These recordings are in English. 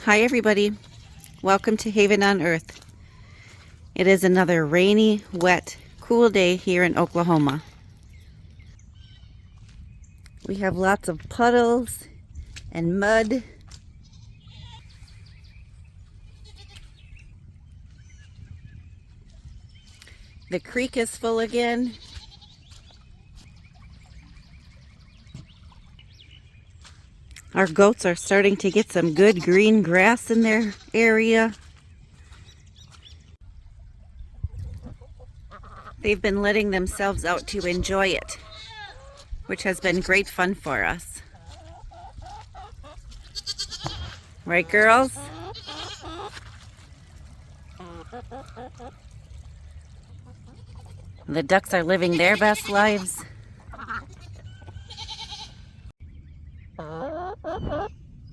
Hi everybody, welcome to Haven on Earth. It is another rainy, wet, cool day here in Oklahoma. We have lots of puddles and mud. The creek is full again. Our goats are starting to get some good green grass in their area. They've been letting themselves out to enjoy it, which has been great fun for us. Right, girls? The ducks are living their best lives.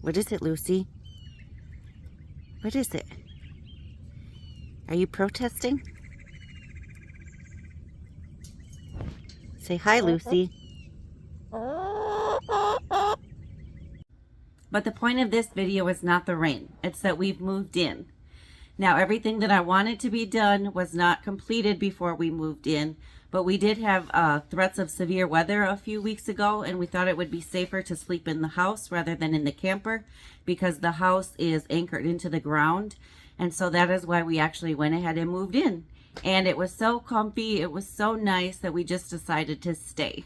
What is it, Lucy? What is it? Are you protesting? Say hi, Lucy. But the point of this video is not the rain. It's that we've moved in. Now, everything that I wanted to be done was not completed before we moved in, but we did have threats of severe weather a few weeks ago, and we thought it would be safer to sleep in the house rather than in the camper because the house is anchored into the ground. And so that is why we actually went ahead and moved in. And it was so comfy, it was so nice that we just decided to stay.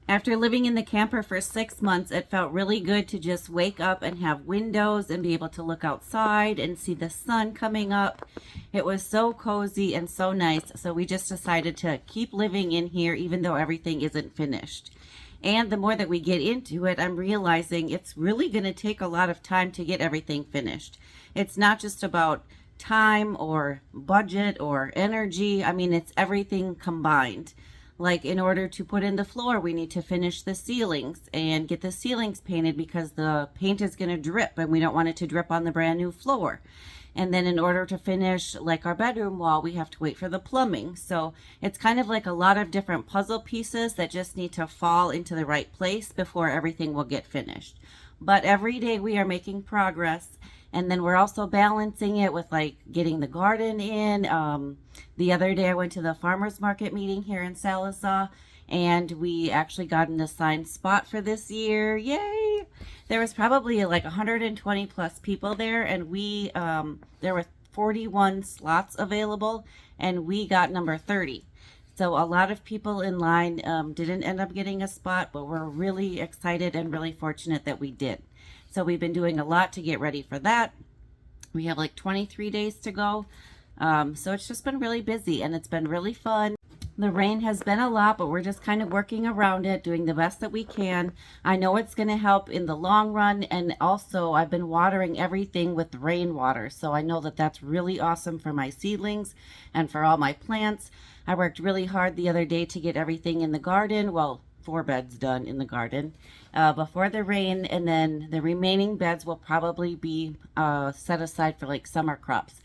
After living in the camper for 6 months, it felt really good to just wake up and have windows and be able to look outside and see the sun coming up. It was so cozy and so nice, so we just decided to keep living in here even though everything isn't finished. And the more that we get into it, I'm realizing it's really going to take a lot of time to get everything finished. It's not just about time or budget or energy. I mean, it's everything combined. Like, in order to put in the floor, we need to finish the ceilings and get the ceilings painted because the paint is going to drip and we don't want it to drip on the brand new floor. And then in order to finish like our bedroom wall, we have to wait for the plumbing. So it's kind of like a lot of different puzzle pieces that just need to fall into the right place before everything will get finished. But every day we are making progress. And then we're also balancing it with like getting the garden in. The other day I went to the farmer's market meeting here in Sallisaw, and we actually got an assigned spot for this year. Yay! There was probably like 120 plus people there, and there were 41 slots available, and we got number 30. So a lot of people in line didn't end up getting a spot, but we're really excited and really fortunate that we did. So we've been doing a lot to get ready for that. We have like 23 days to go. So it's just been really busy and it's been really fun. The rain has been a lot, but we're just kind of working around it, doing the best that we can. I know it's going to help in the long run. And also I've been watering everything with rainwater. So I know that that's really awesome for my seedlings and for all my plants. I worked really hard the other day to get everything in the garden. Well, 4 beds done in the garden before the rain, and then the remaining beds will probably be set aside for like summer crops,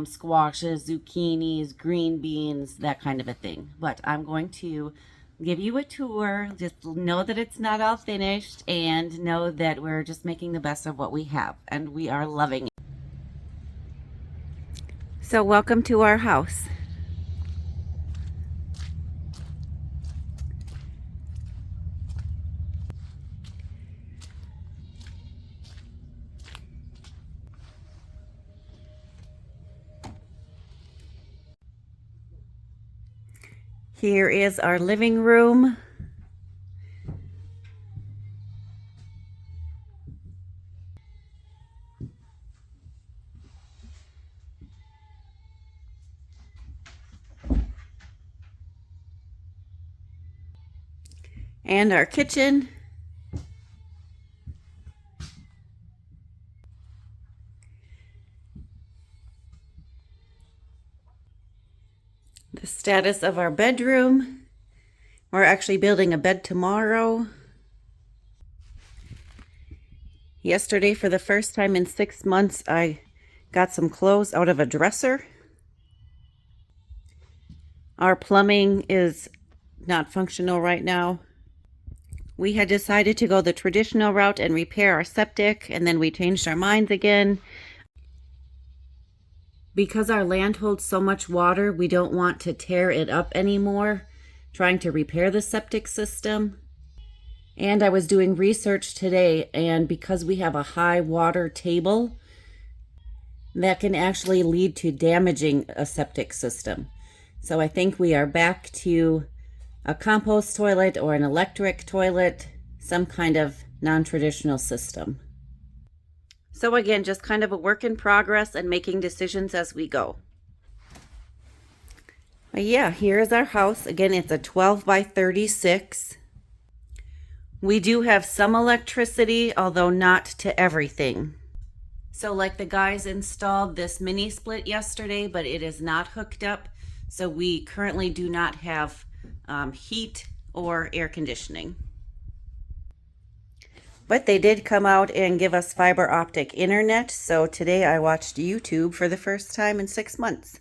squashes, zucchinis, green beans, that kind of a thing. But I'm going to give you a tour. Just know that it's not all finished and know that we're just making the best of what we have, and we are loving it. So welcome to our house. Here is our living room. And our kitchen. The status of our bedroom. We're actually building a bed tomorrow. Yesterday, for the first time in 6 months, I got some clothes out of a dresser. Our plumbing is not functional right now. We had decided to go the traditional route and repair our septic, and then we changed our minds again. Because our land holds so much water, we don't want to tear it up anymore, trying to repair the septic system. And I was doing research today, and because we have a high water table, that can actually lead to damaging a septic system. So I think we are back to a compost toilet or an electric toilet, some kind of non-traditional system. So again, just kind of a work in progress and making decisions as we go. But yeah, here is our house. Again, it's a 12 by 36. We do have some electricity, although not to everything. So like the guys installed this mini split yesterday, but it is not hooked up. So we currently do not have heat or air conditioning. But they did come out and give us fiber optic internet. So today I watched YouTube for the first time in 6 months.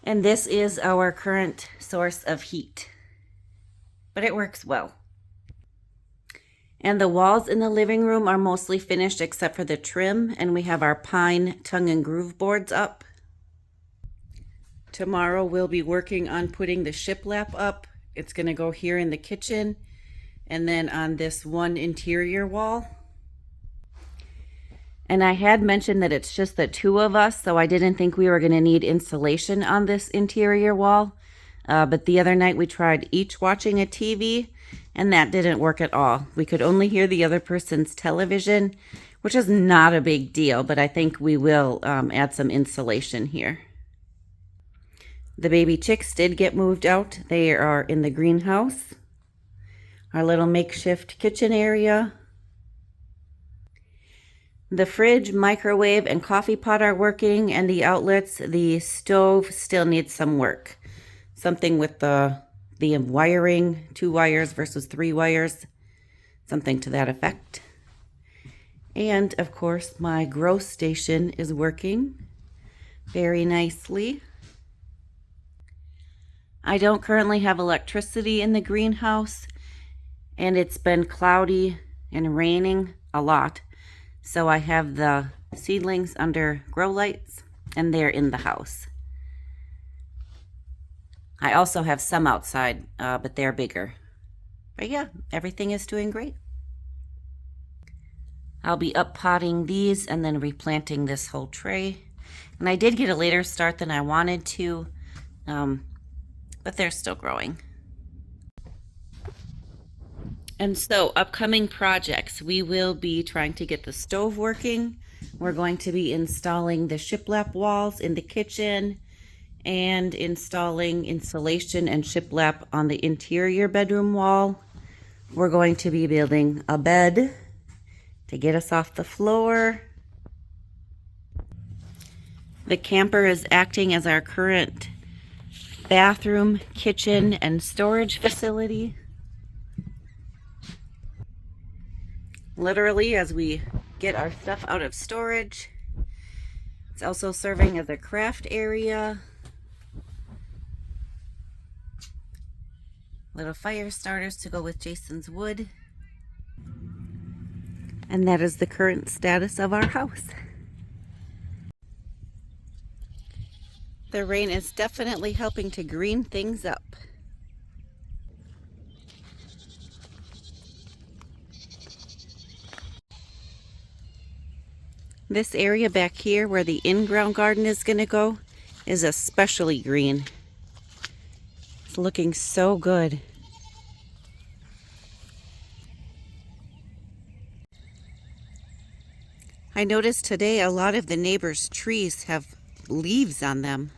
And this is our current source of heat. But it works well. And the walls in the living room are mostly finished except for the trim, and we have our pine tongue and groove boards up. Tomorrow we'll be working on putting the shiplap up. It's going to go here in the kitchen and then on this one interior wall. And I had mentioned that it's just the two of us, so I didn't think we were going to need insulation on this interior wall. But the other night we tried each watching a TV, and that didn't work at all. We could only hear the other person's television, which is not a big deal, but I think we will add some insulation here. The baby chicks did get moved out. They are in the greenhouse. Our little makeshift kitchen area. The fridge, microwave, and coffee pot are working, and the outlets, the stove still needs some work. Something with the wiring, 2 wires versus 3 wires, something to that effect. And of course, my grow station is working very nicely. I don't currently have electricity in the greenhouse, and it's been cloudy and raining a lot. So I have the seedlings under grow lights, and they're in the house. I also have some outside, but they're bigger. But yeah, everything is doing great. I'll be up potting these and then replanting this whole tray. And I did get a later start than I wanted to, but they're still growing. And so, upcoming projects, we will be trying to get the stove working. We're going to be installing the shiplap walls in the kitchen and installing insulation and shiplap on the interior bedroom wall. We're going to be building a bed to get us off the floor. The camper is acting as our current bathroom, kitchen, and storage facility. Literally, as we get our stuff out of storage. It's also serving as a craft area. Little fire starters to go with Jason's wood. And that is the current status of our house. The rain is definitely helping to green things up. This area back here where the in-ground garden is going to go is especially green. It's looking so good. I noticed today a lot of the neighbors' trees have leaves on them.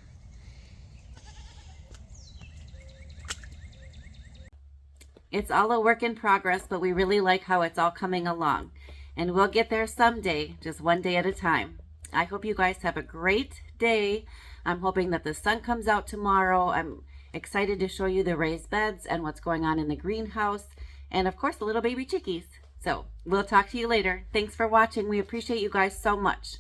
It's all a work in progress, but we really like how it's all coming along. And we'll get there someday, just one day at a time. I hope you guys have a great day. I'm hoping that the sun comes out tomorrow. I'm excited to show you the raised beds and what's going on in the greenhouse. And of course, the little baby chickies. So we'll talk to you later. Thanks for watching. We appreciate you guys so much.